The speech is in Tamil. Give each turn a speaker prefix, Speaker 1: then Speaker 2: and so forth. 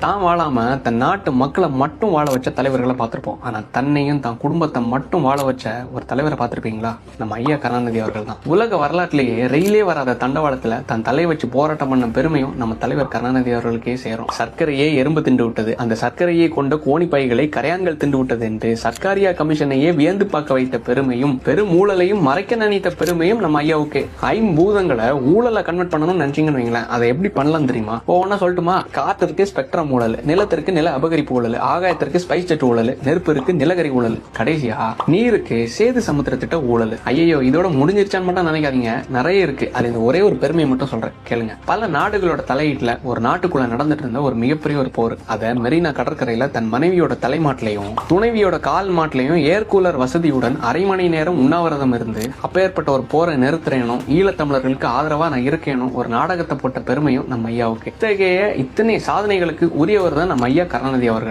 Speaker 1: தான் வாழாம தன் நாட்டு மக்களை மட்டும் வாழ வச்ச தலைவர்களை பார்த்திருப்போம். ஆனா தன்னையும் தான் குடும்பத்தை மட்டும் வாழ வச்ச ஒரு தலைவரை பார்த்திருப்பீங்களா? நம்ம ஐயா கருணாநிதி அவர்கள் தான். உலக வரலாற்றிலேயே ரயிலே வராத தண்டவாளத்துல தன் தலை வச்சு போராட்டம் பண்ண பெருமையும் நம்ம தலைவர் கருணாநிதி அவர்களுக்கே சேரும். சர்க்கரையே எறும்பு திண்டு விட்டது, அந்த சர்க்கரையை கொண்ட கோணிப்பைகளை கரையான்கள் திண்டு விட்டது என்று சர்க்காரியா கமிஷனையே வியந்து பார்க்க வைத்த பெருமையும் பெரும் ஊழலையும் மறைக்க நினைத்த பெருமையும் நம்ம ஐயாவுக்கு. ஐம்பூதங்களை ஊழலை கன்வெர்ட் பண்ணணும்னு நினைச்சீங்கன்னு வைங்களேன், அதை எப்படி பண்ணலாம் தெரியுமா? ஒவ்வொன்னா சொல்லட்டுமா? காற்றிற்கு ஸ்பெக்ட்ரம் ஊழல், நிலத்திற்கு நில அபகரிப்பு ஊழல், ஆகாயத்திற்கு ஸ்பைஸ் ஜெட் ஊழல், நெருப்பிற்கு நிலக்கரி ஊழல், கடைசியா நீருக்கு சேது சமுத்திர திட்ட ஊழல். ஐயோ இதோட முடிஞ்சிருச்சான்னு மட்டும் நினைக்காதீங்க, நிறைய இருக்கு. அது இந்த ஒரே ஒரு பெருமையை மட்டும் சொல்றேன் கேளுங்க. பல நாடுகளோட தலையீட்டுல ஒரு நாட்டுக்குள்ள நடந்துட்டு இருந்த ஒரு மிகப்பெரிய ஒரு போர், அத மெரினா கடற்கரையில தன் மனைவியோட தலைமாட்டிலையும் துணைவியோட கால் மாட்டிலையும் ஏர் கூலர் வசதியுடன் அரை மணி நேரம் உண்ணாவிரதம் இருந்து அப்பேற்பட்ட ஒரு போரை நிறுத்துறேனும் ஈழத்தமிழர்களுக்கு ஆதரவா நான் இருக்கேனும் ஒரு நாடகத்தை போட்ட பெருமையும் நம்ம ஐயாவுக்கு. இத்தனை சாதனைகளுக்கு உரியவர் தான் நம்ம ஐயா கருணாநிதி அவர்கள்.